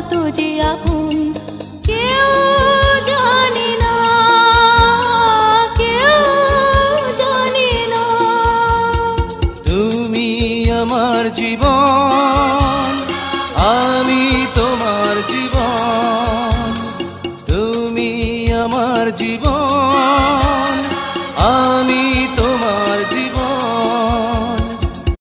কত যে আপন কেউ জানে না, কেউ জানে না। তুমি আমার